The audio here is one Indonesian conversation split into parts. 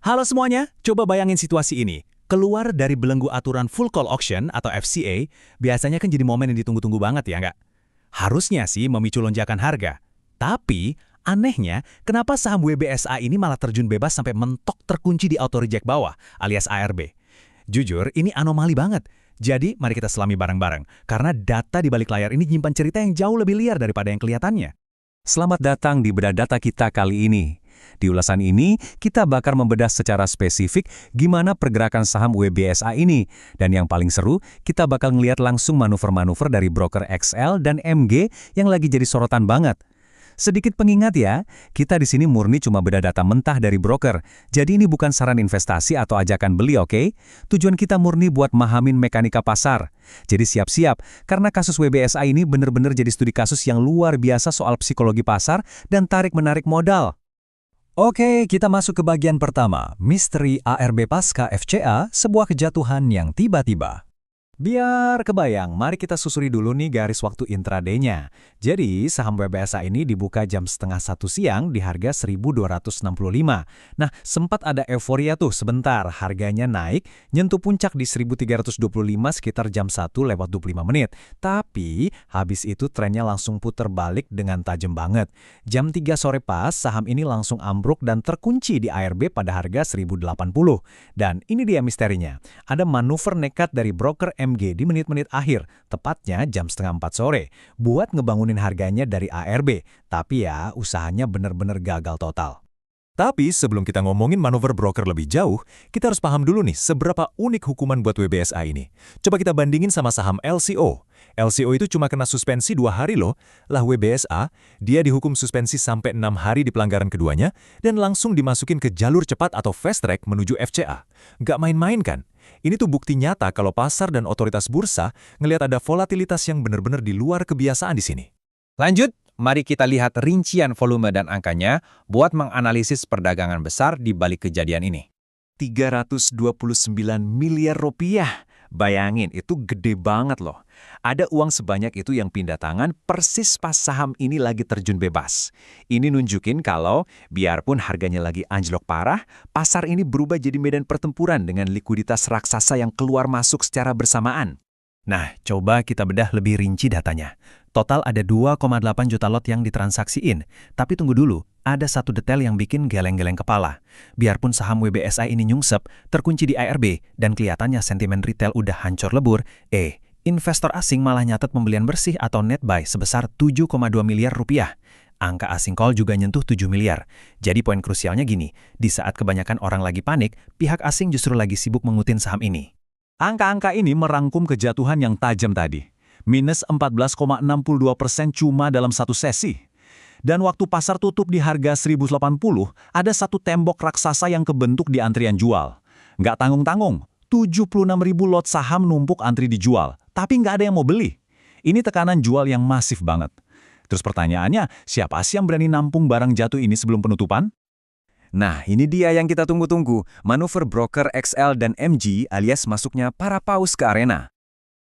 Halo semuanya, coba bayangin situasi ini. Keluar dari belenggu aturan full call auction atau FCA, biasanya kan jadi momen yang ditunggu-tunggu banget ya nggak? Harusnya sih memicu lonjakan harga. Tapi, anehnya, kenapa saham WBSA ini malah terjun bebas sampai mentok terkunci di auto reject bawah, alias ARB? Jujur, ini anomali banget. Jadi, mari kita selami bareng-bareng, karena data di balik layar ini nyimpan cerita yang jauh lebih liar daripada yang kelihatannya. Selamat datang di Bedah Data kita kali ini. Di ulasan ini, kita bakal membedah secara spesifik gimana pergerakan saham WBSA ini. Dan yang paling seru, kita bakal ngelihat langsung manuver-manuver dari broker XL dan MG yang lagi jadi sorotan banget. Sedikit pengingat ya, kita di sini murni cuma beda data mentah dari broker. Jadi ini bukan saran investasi atau ajakan beli, oke? Tujuan kita murni buat mahamin mekanika pasar. Jadi siap-siap, karena kasus WBSA ini bener-bener jadi studi kasus yang luar biasa soal psikologi pasar dan tarik-menarik modal. Oke, kita masuk ke bagian pertama, misteri ARB pasca FCA, sebuah kejatuhan yang tiba-tiba. Biar kebayang, mari kita susuri dulu nih garis waktu intraday-nya. Jadi, saham WBSA ini dibuka jam 12:30 siang di harga 1.265. Nah, sempat ada euforia tuh sebentar, harganya naik, nyentuh puncak di 1.325 sekitar jam 1:25 menit. Tapi, habis itu trennya langsung puter balik dengan tajam banget. Jam 3 sore pas, saham ini langsung ambruk dan terkunci di ARB pada harga 1.080. Dan ini dia misterinya, ada manuver nekat dari broker MG di menit-menit akhir, tepatnya jam 3:30 sore, buat ngebangunin harganya dari ARB. Tapi ya, usahanya bener-bener gagal total. Tapi sebelum kita ngomongin manuver broker lebih jauh, kita harus paham dulu nih seberapa unik hukuman buat WBSA ini. Coba kita bandingin sama saham LCO. LCO itu cuma kena suspensi 2 hari loh. Lah WBSA, dia dihukum suspensi sampai 6 hari di pelanggaran keduanya dan langsung dimasukin ke jalur cepat atau fast track menuju FCA. Nggak main-main kan? Ini tuh bukti nyata kalau pasar dan otoritas bursa ngelihat ada volatilitas yang benar-benar di luar kebiasaan di sini. Lanjut, mari kita lihat rincian volume dan angkanya buat menganalisis perdagangan besar di balik kejadian ini. 329 miliar rupiah. Bayangin, itu gede banget loh. Ada uang sebanyak itu yang pindah tangan persis pas saham ini lagi terjun bebas. Ini nunjukin kalau, biarpun harganya lagi anjlok parah, pasar ini berubah jadi medan pertempuran dengan likuiditas raksasa yang keluar masuk secara bersamaan. Nah, coba kita bedah lebih rinci datanya. Total ada 2,8 juta lot yang ditransaksiin. Tapi tunggu dulu, ada satu detail yang bikin geleng-geleng kepala. Biarpun saham WBSA ini nyungsep, terkunci di ARB, dan kelihatannya sentimen retail udah hancur lebur, investor asing malah nyatet pembelian bersih atau net buy sebesar 7,2 miliar rupiah. Angka asing call juga nyentuh 7 miliar. Jadi poin krusialnya gini, di saat kebanyakan orang lagi panik, pihak asing justru lagi sibuk mengutin saham ini. Angka-angka ini merangkum kejatuhan yang tajam tadi. Minus 14,62% cuma dalam satu sesi. Dan waktu pasar tutup di harga 1.080, ada satu tembok raksasa yang kebentuk di antrian jual. Nggak tanggung-tanggung, 76.000 lot saham numpuk antri dijual, tapi nggak ada yang mau beli. Ini tekanan jual yang masif banget. Terus pertanyaannya, siapa sih yang berani nampung barang jatuh ini sebelum penutupan? Nah, ini dia yang kita tunggu-tunggu, manuver broker XL dan MG alias masuknya para paus ke arena.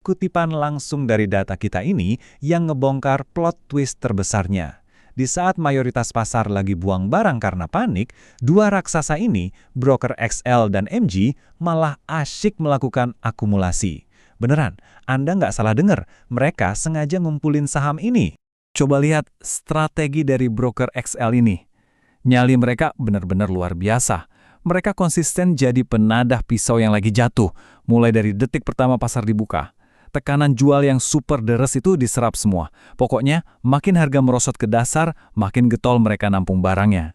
Kutipan langsung dari data kita ini yang ngebongkar plot twist terbesarnya. Di saat mayoritas pasar lagi buang barang karena panik, dua raksasa ini, broker XL dan MG, malah asyik melakukan akumulasi. Beneran, Anda nggak salah dengar, mereka sengaja ngumpulin saham ini. Coba lihat strategi dari broker XL ini. Nyali mereka benar-benar luar biasa. Mereka konsisten jadi penadah pisau yang lagi jatuh, mulai dari detik pertama pasar dibuka. Tekanan jual yang super deres itu diserap semua. Pokoknya, makin harga merosot ke dasar, makin getol mereka nampung barangnya.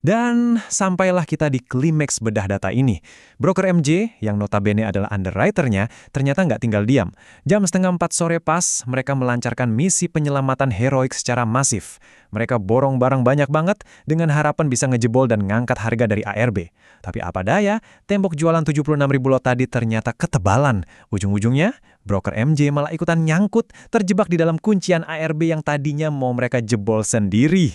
Dan sampailah kita di klimaks bedah data ini. Broker MJ, yang notabene adalah underwriter-nya, ternyata nggak tinggal diam. Jam 3:30 sore pas, mereka melancarkan misi penyelamatan heroik secara masif. Mereka borong barang banyak banget dengan harapan bisa ngejebol dan ngangkat harga dari ARB. Tapi apa daya, tembok jualan 76.000 lot tadi ternyata ketebalan. Ujung-ujungnya, broker MJ malah ikutan nyangkut, terjebak di dalam kuncian ARB yang tadinya mau mereka jebol sendiri.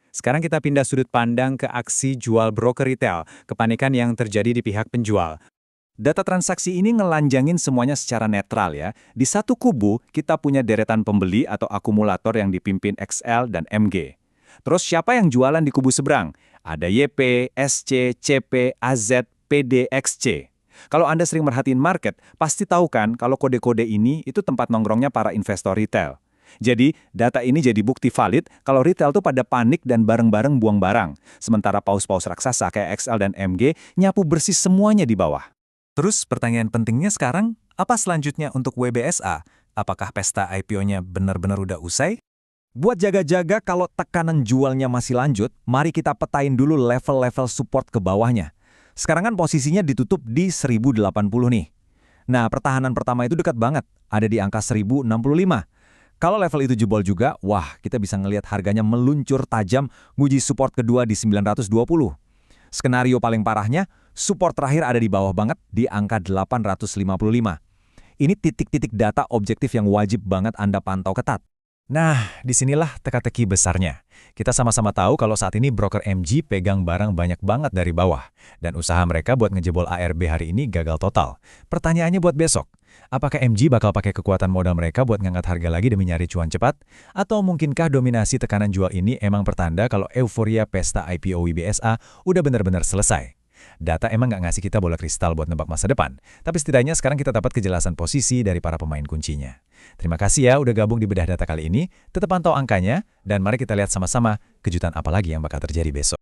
Sekarang kita pindah sudut pandang ke aksi jual broker retail, kepanikan yang terjadi di pihak penjual. Data transaksi ini ngelanjangin semuanya secara netral ya. Di satu kubu, kita punya deretan pembeli atau akumulator yang dipimpin XL dan MG. Terus siapa yang jualan di kubu seberang? Ada YP, SC, CP, AZ, PD, XC. Kalau Anda sering merhatiin market, pasti tahu kan kalau kode-kode ini itu tempat nongkrongnya para investor retail. Jadi, data ini jadi bukti valid kalau retail tuh pada panik dan bareng-bareng buang barang. Sementara paus-paus raksasa kayak XL dan MG nyapu bersih semuanya di bawah. Terus pertanyaan pentingnya sekarang, apa selanjutnya untuk WBSA? Apakah pesta IPO-nya benar-benar udah usai? Buat jaga-jaga kalau tekanan jualnya masih lanjut, mari kita petain dulu level-level support ke bawahnya. Sekarang kan posisinya ditutup di 1080 nih. Nah, pertahanan pertama itu dekat banget, ada di angka 1065. Kalau level itu jebol juga, wah kita bisa ngelihat harganya meluncur tajam nguji support kedua di 920. Skenario paling parahnya, support terakhir ada di bawah banget di angka 855. Ini titik-titik data objektif yang wajib banget Anda pantau ketat. Nah, disinilah teka-teki besarnya. Kita sama-sama tahu kalau saat ini broker MG pegang barang banyak banget dari bawah. Dan usaha mereka buat ngejebol ARB hari ini gagal total. Pertanyaannya buat besok, apakah MG bakal pakai kekuatan modal mereka buat ngangkat harga lagi demi nyari cuan cepat? Atau mungkinkah dominasi tekanan jual ini emang pertanda kalau euforia pesta IPO WBSA udah benar-benar selesai? Data emang nggak ngasih kita bola kristal buat nebak masa depan, tapi setidaknya sekarang kita dapat kejelasan posisi dari para pemain kuncinya. Terima kasih ya udah gabung di Bedah Data kali ini, tetap pantau angkanya, dan mari kita lihat sama-sama kejutan apa lagi yang bakal terjadi besok.